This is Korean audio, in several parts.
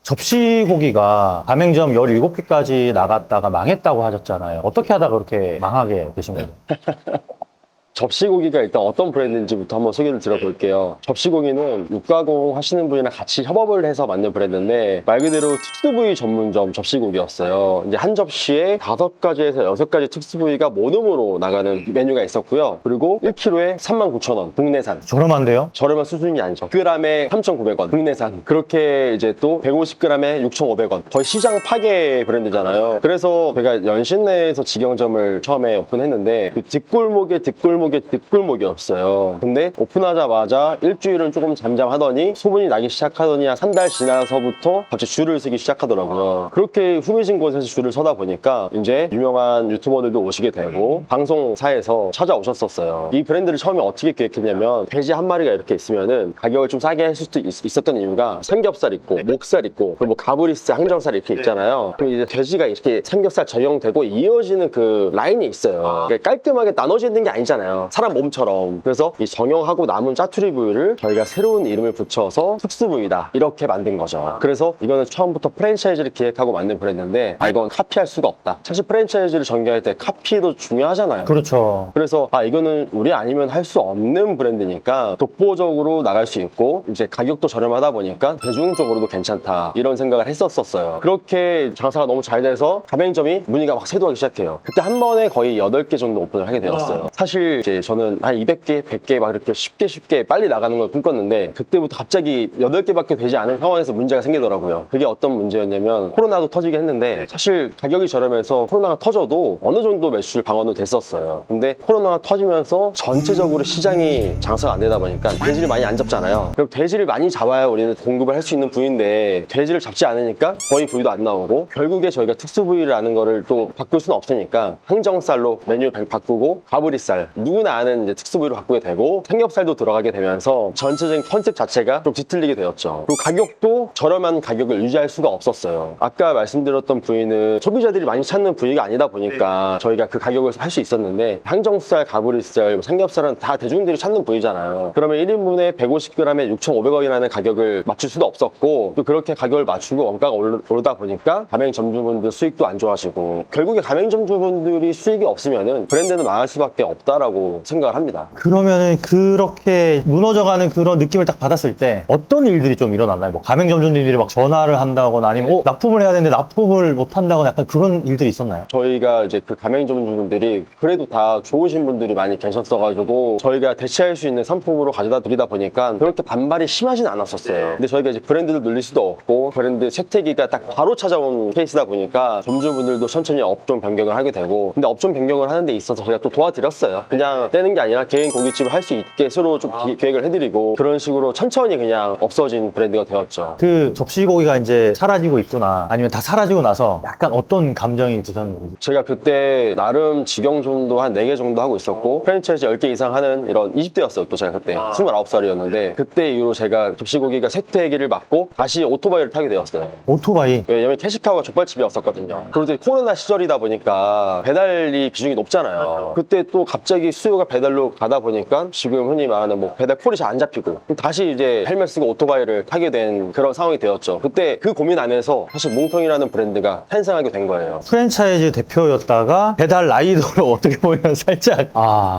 접시고기가 가맹점 17개까지 나갔다가 망했다고 하셨잖아요. 어떻게 하다가 그렇게 망하게 되신 거예요? 접시고기가 일단 어떤 브랜드인지부터 한번 소개를 드려볼게요. 접시고기는 육가공 하시는 분이랑 같이 협업을 해서 만든 브랜드인데 말 그대로 특수부위 전문점 접시고기였어요. 이제 한 접시에 5가지에서 6가지 특수부위가 모듬으로 나가는 메뉴가 있었고요. 그리고 1kg에 39,000원 국내산. 저렴한데요? 저렴한 수준이 아니죠. g에 3,900원 국내산. 그렇게 이제 또 150g에 6,500원. 거의 시장 파괴 브랜드잖아요. 그래서 제가 연신내에서 직영점을 처음에 오픈했는데 그 뒷골목이었어요. 근데 오픈하자마자 일주일은 조금 잠잠하더니 소문이 나기 시작하더니 한 3달 지나서부터 갑자기 줄을 서기 시작하더라고요. 그렇게 후미진 곳에서 줄을 서다 보니까 이제 유명한 유튜버들도 오시게 되고 방송사에서 찾아오셨었어요. 이 브랜드를 처음에 어떻게 기획했냐면 돼지 한 마리가 이렇게 있으면은 가격을 좀 싸게 할 수도 있었던 이유가 삼겹살 있고 목살 있고 그리고 뭐 가브리살, 항정살 이렇게 있잖아요. 그럼 이제 돼지가 이렇게 삼겹살 적용되고 이어지는 그 라인이 있어요. 그러니까 깔끔하게 나눠지는 게 아니잖아요. 사람 몸처럼. 그래서 이 정형하고 남은 짜투리 부위를 저희가 새로운 이름을 붙여서 특수부위다 이렇게 만든 거죠. 그래서 이거는 처음부터 프랜차이즈를 기획하고 만든 브랜드인데 이건 카피할 수가 없다. 사실 프랜차이즈를 전개할 때 카피도 중요하잖아요. 그렇죠. 그래서 이거는 우리 아니면 할 수 없는 브랜드니까 독보적으로 나갈 수 있고 이제 가격도 저렴하다 보니까 대중적으로도 괜찮다 이런 생각을 했었어요. 그렇게 장사가 너무 잘 돼서 가맹점이 문의가 막 쇄도하기 시작해요. 그때 한 번에 거의 8개 정도 오픈을 하게 되었어요. 사실 이제 저는 한 200개, 100개 막 이렇게 쉽게 빨리 나가는 걸 꿈꿨는데 그때부터 갑자기 8개밖에 되지 않은 상황에서 문제가 생기더라고요. 그게 어떤 문제였냐면 코로나도 터지긴 했는데 사실 가격이 저렴해서 코로나가 터져도 어느 정도 매출 방어는 됐었어요. 근데 코로나가 터지면서 전체적으로 시장이 장사가 안 되다 보니까 돼지를 많이 안 잡잖아요. 그럼 돼지를 많이 잡아야 우리는 공급을 할 수 있는 부위인데 돼지를 잡지 않으니까 거의 부위도 안 나오고 결국에 저희가 특수부위라는 거를 또 바꿀 수는 없으니까 항정살로 메뉴를 바꾸고 가브리살 누구나 아는 이제 특수부위로 바꾸게 되고 삼겹살도 들어가게 되면서 전체적인 컨셉 자체가 좀 뒤틀리게 되었죠. 그리고 가격도 저렴한 가격을 유지할 수가 없었어요. 아까 말씀드렸던 부위는 소비자들이 많이 찾는 부위가 아니다 보니까 저희가 그 가격을 할 수 있었는데 항정살, 가브리살, 삼겹살은 다 대중들이 찾는 부위잖아요. 그러면 1인분에 150g에 6,500원이라는 가격을 맞출 수도 없었고 또 그렇게 가격을 맞추고 원가가 오르다 보니까 가맹점주분들 수익도 안 좋아지고 결국에 가맹점주분들이 수익이 없으면은 브랜드는 망할 수밖에 없다라고 생각을 합니다. 그러면은 그렇게 무너져가는 그런 느낌을 딱 받았을 때 어떤 일들이 좀 일어났나요? 뭐 가맹점주님들이 막 전화를 한다거나 아니면 납품을 해야 되는데 납품을 못 한다거나 약간 그런 일들이 있었나요? 저희가 이제 그 가맹점주분들이 그래도 다 좋으신 분들이 많이 계셨어가지고 저희가 대체할 수 있는 상품으로 가져다 드리다 보니까 그렇게 반발이 심하진 않았었어요. 근데 저희가 이제 브랜드를 늘릴 수도 없고 브랜드 채택기가 딱 바로 찾아온 케이스다 보니까 점주분들도 천천히 업종 변경을 하게 되고 근데 업종 변경을 하는 데 있어서 저희가 또 도와드렸어요. 그냥 떼는 게 아니라 개인 고깃집을 할 수 있게 서로 좀 기획을 해드리고 그런 식으로 천천히 그냥 없어진 브랜드가 되었죠. 그 접시고기가 이제 사라지고 있구나 아니면 다 사라지고 나서 약간 어떤 감정이 드셨는지. 제가 그때 나름 직영점도 한 4개 정도 하고 있었고 프랜차이즈 10개 이상 하는 이런 20대였어요. 또 제가 그때 29살이었는데 그때 이후로 제가 접시고기가 쇠퇴기를 맞고 다시 오토바이를 타게 되었어요. 오토바이. 왜냐면 캐시카우가 족발집이었었거든요. 그런데 코로나 시절이다 보니까 배달이 비중이 높잖아요. 그때 또 갑자기 수요가 배달로 가다 보니까 지금 흔히 말하는 뭐 배달 콜이 잘 안 잡히고 다시 이제 헬멧 쓰고 오토바이를 타게 된 그런 상황이 되었죠. 그때 그 고민 안에서 사실 뭉텅이라는 브랜드가 탄생하게 된 거예요. 프랜차이즈 대표였다가 배달 라이더로 어떻게 보면 살짝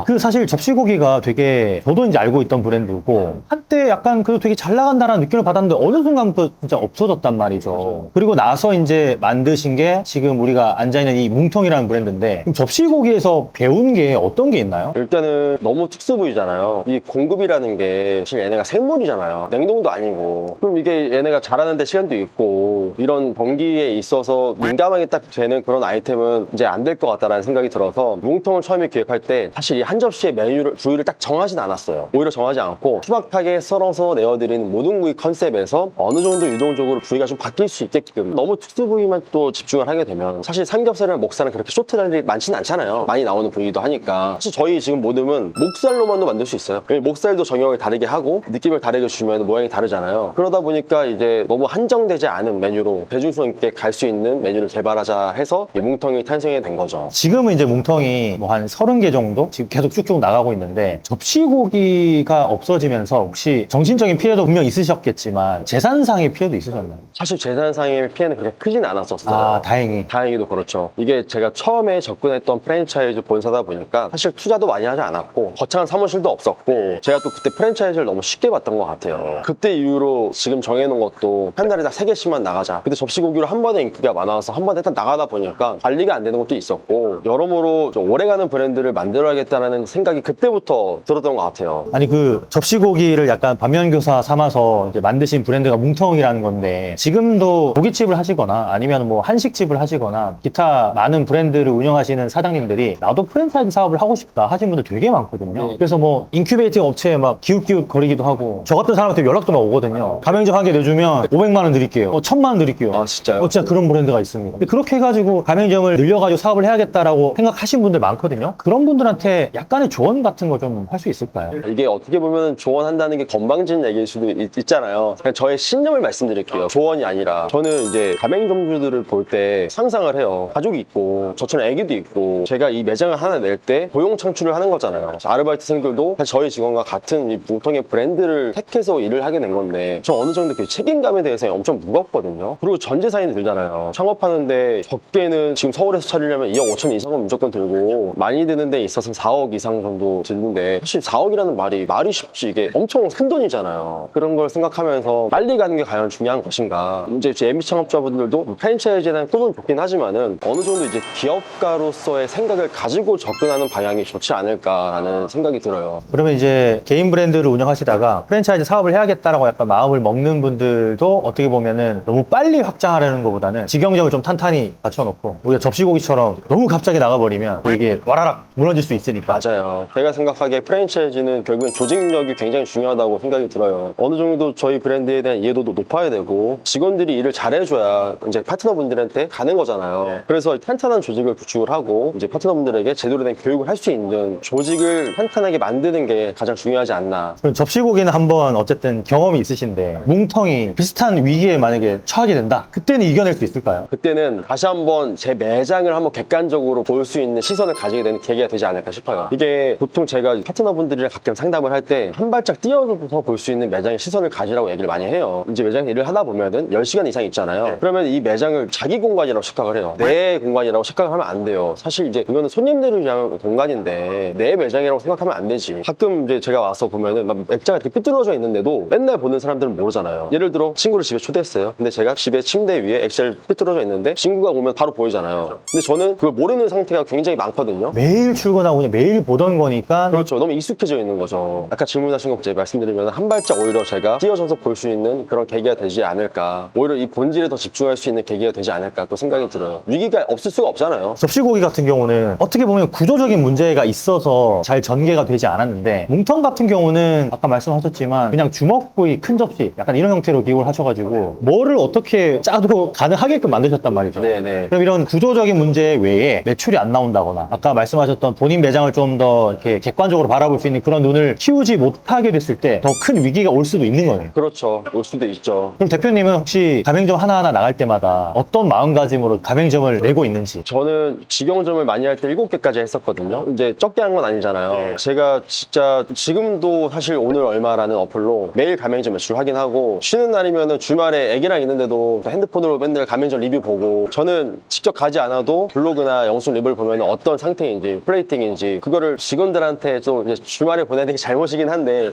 그 사실 접시고기가 되게 저도 이제 알고 있던 브랜드고 한때 약간 그래도 되게 잘 나간다는 느낌을 받았는데 어느 순간부터 진짜 없어졌단 말이죠. 맞아요. 그리고 나서 이제 만드신 게 지금 우리가 앉아있는 이 뭉텅이라는 브랜드인데 그럼 접시고기에서 배운 게 어떤 게 있나요? 일단은 너무 특수부위잖아요. 이 공급이라는 게 사실 얘네가 생물이잖아요. 냉동도 아니고. 그럼 이게 얘네가 자라는데 시간도 있고 이런 번기에 있어서 민감하게 딱 되는 그런 아이템은 이제 안 될 것 같다라는 생각이 들어서 뭉텅을 처음에 기획할 때 사실 이 한 접시의 부위를 딱 정하진 않았어요. 오히려 정하지 않고 투박하게 썰어서 내어드리는 모든 부위 컨셉에서 어느 정도 유동적으로 부위가 좀 바뀔 수 있게끔 너무 특수부위만 또 집중을 하게 되면 사실 삼겹살이나 목살은 그렇게 쇼트들이 많지는 않잖아요. 많이 나오는 부위도 하니까 사실 저희 저희 지금 모듬은 목살로만도 만들 수 있어요. 목살도 정형을 다르게 하고 느낌을 다르게 주면 모양이 다르잖아요. 그러다 보니까 이제 너무 한정되지 않은 메뉴로 대중성 있게 갈 수 있는 메뉴를 개발하자 해서 이 뭉텅이 탄생이 된 거죠. 지금은 이제 뭉텅이 뭐 한 30개 정도 지금 계속 쭉쭉 나가고 있는데, 접시고기가 없어지면서 혹시 정신적인 피해도 분명 있으셨겠지만 재산상의 피해도 있으셨나요? 사실 재산상의 피해는 그렇게 크진 않았었어요. 아, 다행히. 다행히도 그렇죠. 이게 제가 처음에 접근했던 프랜차이즈 본사다 보니까 사실 투자도 많이 하지 않았고 거창한 사무실도 없었고, 제가 또 그때 프랜차이즈를 너무 쉽게 봤던 것 같아요. 그때 이후로 지금 정해놓은 것도 한 달에 딱 3개씩만 나가자. 근데 접시고기로 한 번에 인기가 많아서 한 번에 딱 나가다 보니까 관리가 안 되는 것도 있었고, 여러모로 좀 오래가는 브랜드를 만들어야겠다는 생각이 그때부터 들었던 것 같아요. 아니, 그 접시고기를 약간 반면교사 삼아서 이제 만드신 브랜드가 뭉텅이라는 건데, 지금도 고깃집을 하시거나 아니면 뭐 한식집을 하시거나 기타 많은 브랜드를 운영하시는 사장님들이 나도 프랜차이즈 사업을 하고 싶다 하시는 분들 되게 많거든요. 그래서 뭐 인큐베이팅 업체에 막 기웃기웃 거리기도 하고, 저 같은 사람한테 연락도 막 오거든요. 가맹점 한 개 내주면 500만 원 드릴게요. 1000만 원 드릴게요. 아, 진짜요? 진짜 그런 브랜드가 있습니다. 근데 그렇게 해가지고 가맹점을 늘려가지고 사업을 해야겠다라고 생각하신 분들 많거든요. 그런 분들한테 약간의 조언 같은 거 좀 할 수 있을까요? 이게 어떻게 보면 조언한다는 게 건방진 얘기일 수도 있잖아요. 그냥 저의 신념을 말씀드릴게요. 조언이 아니라, 저는 이제 가맹점주들을 볼 때 상상을 해요. 가족이 있고 저처럼 애기도 있고, 제가 이 매장을 하나 낼 때 고용 창출을 하는 거잖아요. 아르바이트생들도 사실 저희 직원과 같은 이 뭉텅이 브랜드를 택해서 일을 하게 된 건데, 저 어느 정도 그 책임감에 대해서 엄청 무겁거든요. 그리고 전 재산이 들잖아요. 창업하는데 적게는 지금 서울에서 차리려면 2억 5천 이상은 무조건 들고, 많이 드는 데 있어서 4억 이상 정도 드는데, 사실 4억이라는 말이 쉽지, 이게 엄청 큰 돈이잖아요. 그런 걸 생각하면서 빨리 가는 게 과연 중요한 것인가. 이제 MB 창업자분들도 프랜차이즈에 대한 꿈은 좋긴 하지만은 어느 정도 이제 기업가로서의 생각을 가지고 접근하는 방향이 좋지 않을까라는 생각이 들어요. 그러면 이제 개인 브랜드를 운영하시다가 프랜차이즈 사업을 해야겠다라고 약간 마음을 먹는 분들도 어떻게 보면은 너무 빨리 확장하려는 것보다는 직영점을 좀 탄탄히 갖춰놓고, 우리가 접시고기처럼 너무 갑자기 나가버리면 또 이게 와라락 무너질 수 있으니까. 맞아요. 제가 생각하기에 프랜차이즈는 결국엔 조직력이 굉장히 중요하다고 생각이 들어요. 어느 정도 저희 브랜드에 대한 이해도도 높아야 되고, 직원들이 일을 잘해줘야 이제 파트너분들한테 가는 거잖아요. 그래서 탄탄한 조직을 구축을 하고, 이제 파트너분들에게 제대로 된 교육을 할 수 있는 조직을 탄탄하게 만드는 게 가장 중요하지 않나. 그럼 접시고기는 한번 어쨌든 경험이 있으신데, 뭉텅이 비슷한 위기에 만약에 처하게 된다, 그때는 이겨낼 수 있을까요? 그때는 다시 한번 제 매장을 한번 객관적으로 볼 수 있는 시선을 가지게 되는 계기가 되지 않을까 싶어요. 이게 보통 제가 파트너분들이랑 가끔 상담을 할 때 한 발짝 뛰어서 볼 수 있는 매장의 시선을 가지라고 얘기를 많이 해요. 이제 매장 일을 하다 보면은 10시간 이상 있잖아요. 그러면 이 매장을 자기 공간이라고 착각을 해요. 내 공간이라고 착각을 하면 안 돼요. 사실 이제 이거는 손님들을 위한 공간인데 내 매장이라고 생각하면 안 되지. 가끔 이제 제가 와서 보면은 막 맥자가 이렇게 삐뚤어져 있는데도 맨날 보는 사람들은 모르잖아요. 예를 들어 친구를 집에 초대했어요. 근데 제가 집에 침대 위에 엑셀 삐뚤어져 있는데 친구가 오면 바로 보이잖아요. 근데 저는 그걸 모르는 상태가 굉장히 많거든요. 매일 출근하고 그냥 매일 보던 거니까. 그렇죠. 너무 익숙해져 있는 거죠. 아까 질문하신 거 말씀드리면 한 발짝 오히려 제가 뛰어져서 볼 수 있는 그런 계기가 되지 않을까. 오히려 이 본질에 더 집중할 수 있는 계기가 되지 않을까 또 생각이 들어요. 위기가 없을 수가 없잖아요. 접시고기 같은 경우는 어떻게 보면 구조적인 문제가 있어서 잘 전개가 되지 않았는데, 뭉텅 같은 경우는 아까 말씀하셨지만 그냥 주먹구이 큰 접시 약간 이런 형태로 기획을 하셔가지고 뭐를 어떻게 짜도 가능하게끔 만드셨단 말이죠. 네네. 그럼 이런 구조적인 문제 외에 매출이 안 나온다거나, 아까 말씀하셨던 본인 매장을 좀 더 이렇게 객관적으로 바라볼 수 있는 그런 눈을 키우지 못하게 됐을 때 더 큰 위기가 올 수도 있는 거예요. 그렇죠. 올 수도 있죠. 그럼 대표님은 혹시 가맹점 하나하나 나갈 때마다 어떤 마음가짐으로 가맹점을 내고 있는지? 저는 직영점을 많이 할 때 7개까지 했었거든요. 이제 적게 한 건 아니잖아요. 제가 진짜 지금도 사실 오늘 얼마라는 어플로 매일 가맹점 매출 확인하고, 쉬는 날이면은 주말에 애기랑 있는데도 핸드폰으로 맨날 가맹점 리뷰 보고, 저는 직접 가지 않아도 블로그나 영수 리뷰를 보면 어떤 상태인지 플레이팅인지 그거를 직원들한테 좀 이제 주말에 보내는 게 잘못이긴 한데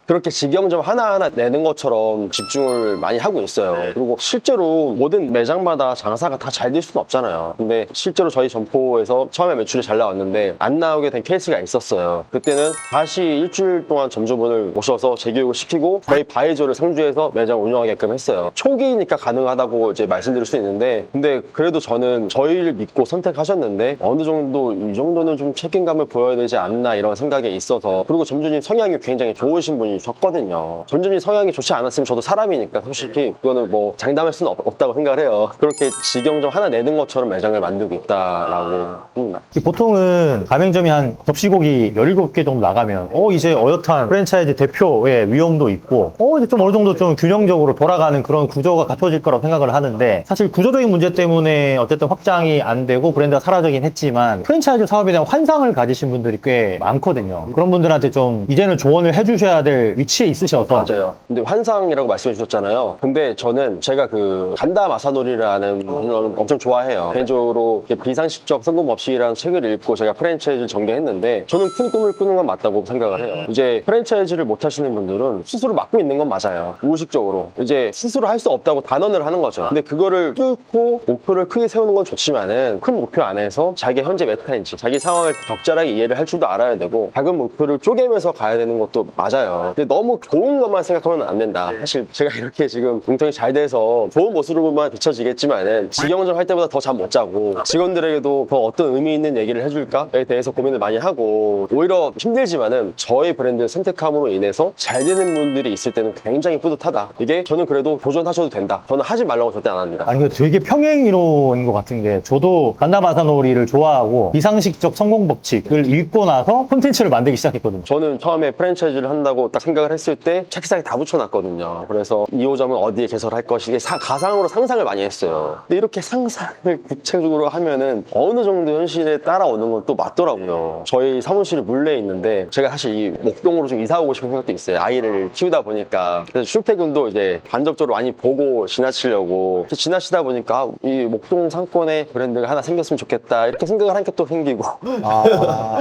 그렇게 직영점 하나하나 내는 것처럼 집중을 많이 하고 있어요. 그리고 실제로 모든 매장마다 장사가 다 잘 될 수는 없잖아요. 근데 실제로 저희 점포에서 처음에 매출이 잘 나왔는데 안 나오게 된 케이스가 있었어요. 그때는 다시 일주일 동안 점주분을 모셔서 재교육을 시키고 저희 바이저를 상주해서 매장 운영하게끔 했어요. 초기니까 가능하다고 이제 말씀드릴 수 있는데, 근데 그래도 저는 저희를 믿고 선택하셨는데 어느 정도 이 정도는 좀 책임감을 보여야 되지 않나 이런 생각이 있어서. 그리고 점주님 성향이 굉장히 좋으신 분이셨거든요. 점주님 성향이 좋지 않았으면 저도 사람이니까 솔직히 그거는 뭐 장담할 수는 없다고 생각을 해요. 그렇게 직영점 하나 내는 것처럼 매장을 만들고 있다라고. 보통은 가맹점이 한 접시고기 17개 정도 나가면 이제 어엿한 프랜차이즈 대표의 위험도 있고 이제 좀 어느 정도 좀 균형적으로 돌아가는 그런 구조가 갖춰질 거라고 생각을 하는데, 사실 구조적인 문제 때문에 어쨌든 확장이 안 되고 브랜드가 사라지긴 했지만 프랜차이즈 사업에 대한 환상을 가지신 분들이 꽤 많거든요. 그런 분들한테 좀 이제는 조언을 해주셔야 될 위치에 있으셔서. 맞아요. 근데 환상이라고 말씀해 주셨잖아요. 근데 저는 제가 그 간다 마사노리라는 걸 엄청 좋아해요. 개인적으로 비상식적 성공 없이라는 책을 읽고 제가 프랜차이즈를 전개했는데, 저는 큰 꿈을 꾸는 건 맞다고 생각을 해요. 이제 프랜차이즈를 못 하시는 분들은 스스로 막고 있는 건 맞아요. 무의식적으로 이제 스스로 할 수 없다고 단언을 하는 거죠. 근데 그거를 뚫고 목표를 크게 세우는 건 좋지만은, 큰 목표 안에서 자기 현재 메타인지 자기 상황을 적절하게 이해를 할 줄도 알아야 되고, 작은 목표를 쪼개면서 가야 되는 것도 맞아요. 근데 너무 좋은 것만 생각하면 안 된다. 사실 제가 이렇게 지금 뭉텅이 잘 돼서 좋은 모습으로만 비춰지겠지만은, 직영점 할 때보다 더 잠 못 자고 직원들에게도 더 어떤 의미 있는 얘기를 해줄까에 대해서 고민을 많이 하고, 오히려 힘들지만은 저의 브랜드를 선택함으로 인해서 잘 되는 분들이 있을 때는 굉장히 뿌듯하다. 이게 저는 그래도 도전하셔도 된다. 저는 하지 말라고 절대 안 합니다. 아니, 이거 되게 평행이론인 것 같은 게, 저도 간다마사노리를 좋아하고 비상식적 성공 법칙을 읽고 나서 콘텐츠를 만들기 시작했거든요. 저는 처음에 프랜차이즈를 한다고 딱 생각을 했을 때 책상에 다 붙여놨거든요. 그래서 2호점은 어디에 개설할 것이, 가상으로 상상을 많이 했어요. 근데 이렇게 상상을 구체적으로 하면은 어느 정도 현실에 따라오는 건 또 맞더라고요. 저희 사무실이 물레에 있는데, 제가 사실 이 목동으로 좀 이사 오고 싶은 생각도 있어요. 아이를 키우다 보니까. 그래서 출퇴근도 이제 간접적으로 많이 보고 지나치려고, 지나치다 보니까 이 목동 상권에 브랜드가 하나 생겼으면 좋겠다, 이렇게 생각을 하니까 또 생기고.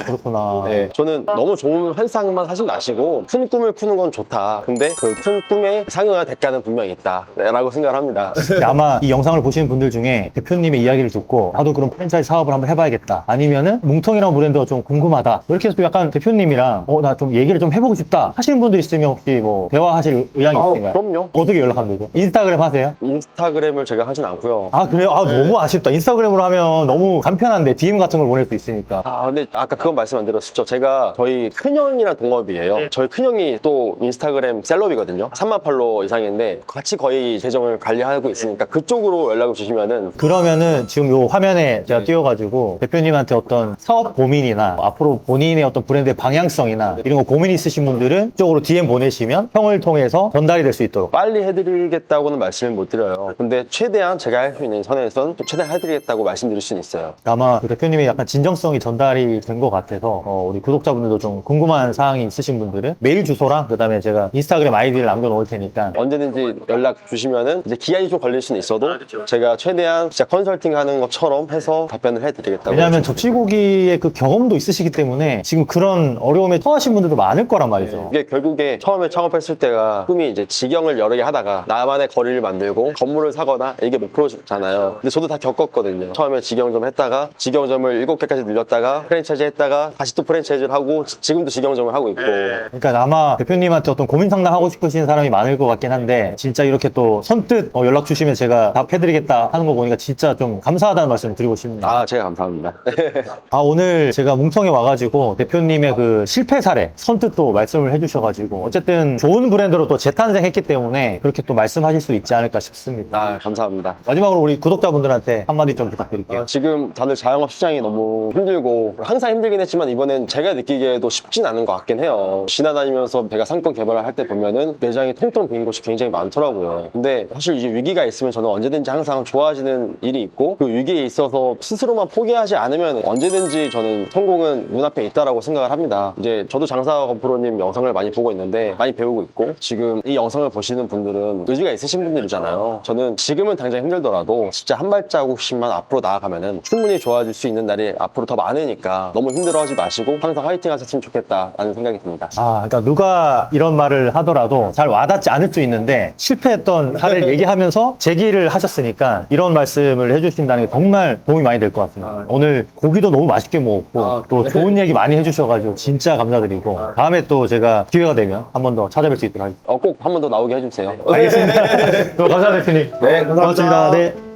그렇구나. 네, 저는 너무 좋은 환상만 하지 마시고 큰 꿈을 꾸는 건 좋다. 근데 그 큰 꿈에 상응할 대가는 분명히 있다, 라고 생각을 합니다. 아마 이 영상을 보시는 분들 중에 대표님의 이야기를 듣고 나도 그럼 프랜차이즈 사업을 한번 해봐야겠다, 아니면은 뭉텅이라는 브랜드가 좀 궁금하다, 이렇게 해서 또 약간 대표님이랑 나 좀 얘기를 좀 해보고 싶다 하시는 분들 있으면 혹시 뭐 대화하실 의향이 있으신가요? 그럼요. 어떻게 연락하면 되죠? 인스타그램 하세요? 인스타그램을 제가 하진 않고요. 그래요? 너무 아쉽다. 인스타그램으로 하면 너무 간편한데 DM 같은 걸 보낼 수 있으니까. 근데 아까 그건 말씀 안 드렸었죠. 제가 저희 큰형이랑 동업이에요. 저희 큰형이 또 인스타그램 셀럽이거든요. 3만 팔로워 이상인데 같이 거의 계정을 관리하고 있으니까 그쪽으로 연락을 주시면은. 그러면은 지금 요 화면에 제가 띄워가지고 대표님한테 어떤 사업 고민이나 앞으로 본인의 어떤 브랜드의 방향성이나 이런 거 고민 있으신 분들은 이쪽으로 DM 보내시면 형을 통해서 전달이 될 수 있도록. 빨리 해드리겠다고는 말씀을 못 드려요. 근데 최대한 제가 할 수 있는 선에선 최대한 해드리겠다고 말씀드릴 수는 있어요. 아마 그 대표님의 약간 진정성이 전달이 된 것 같아서 우리 구독자분들도 좀 궁금한 사항이 있으신 분들은 메일 주소랑 그다음에 제가 인스타그램 아이디를 남겨놓을 테니까 언제든지 연락 주시면은, 이제 기한이 좀 걸릴 수는 있어도 제가 최대한 진짜 컨설팅 하는 것처럼 해서 답변을 해드리겠다고. 왜냐하면 접시고기의 그 경험도 있으시기 때문에 지금 그런 어려움에 처하신 분들도 많을 거란 말이죠. 이게 결국에 처음에 창업했을 때가 꿈이 이제 직영을 여러 개 하다가 나만의 거리를 만들고 건물을 사거나, 이게 목표잖아요. 근데 저도 다 겪었거든요. 처음에 직영점 했다가 직영점을 7개까지 늘렸다가 프랜차이즈 했다가 다시 또 프랜차이즈를 하고 지금도 직영점을 하고 있고. 그러니까 아마 대표님한테 어떤 고민 상담하고 싶으신 사람이 많을 것 같긴 한데, 진짜 이렇게 또 선뜻 연락 주시면 제가 답해드리겠다 하는 거 보니까 진짜 좀 감사하다는 말씀 드리고 싶습니다. 제가 감사합니다. 오늘 제가 뭉텅이 와가지고 대표님의 그 실패 사례 선뜻 또 말씀을 해주셔가지고 어쨌든 좋은 브랜드로 또 재탄생했기 때문에 그렇게 또 말씀하실 수 있지 않을까 싶습니다. 감사합니다. 마지막으로 우리 구독자분들한테 한마디 좀 부탁드릴게요. 지금 다들 자영업 시장이 너무 힘들고, 항상 힘들긴 했지만 이번엔 제가 느끼기에도 쉽진 않은 것 같긴 해요. 지나다니면서 제가 상권 개발을 할 때 보면은 매장이 통통 빈 곳이 굉장히 많더라고요. 근데 사실 이제 위기가 있으면 저는 언제든지 항상 좋아지는 일이 있고, 그 위기에 있어서 스스로만 포기하지 않으면 언제든지 저는 성공은 눈앞에 있다라고 생각을 합니다. 이제 저도 장사 건프로님 영상을 많이 보고 있는데 많이 배우고 있고, 지금 이 영상을 보시는 분들은 의지가 있으신 분들이잖아요. 저는 지금은 당장 힘들더라도 진짜 한 발자국씩만 앞으로 나아가면은 충분히 좋아질 수 있는 날이 앞으로 더 많으니까 너무 힘들어하지 마시고 항상 화이팅 하셨으면 좋겠다라는 생각이 듭니다. 그러니까 누가 이런 말을 하더라도 잘 와닿지 않을 수 있는데, 실패했던 사례를 얘기하면서 제기를 하셨으니까 이런 말씀을 해주신다는 게 정말 도움이 많이 될 것 같습니다. 오늘 고기도 너무 맛있게 먹었고 또 좋은 얘기 많이 해주셔가지고 진짜 감사드리고, 다음에 또 제가 기회가 되면 한 번 더 찾아뵐 수 있도록 하겠습니다. 꼭 한 번 더 나오게 해주세요. 알겠습니다. 감사합니다, 대표님. 네, 감사합니다. 고맙습니다. 네.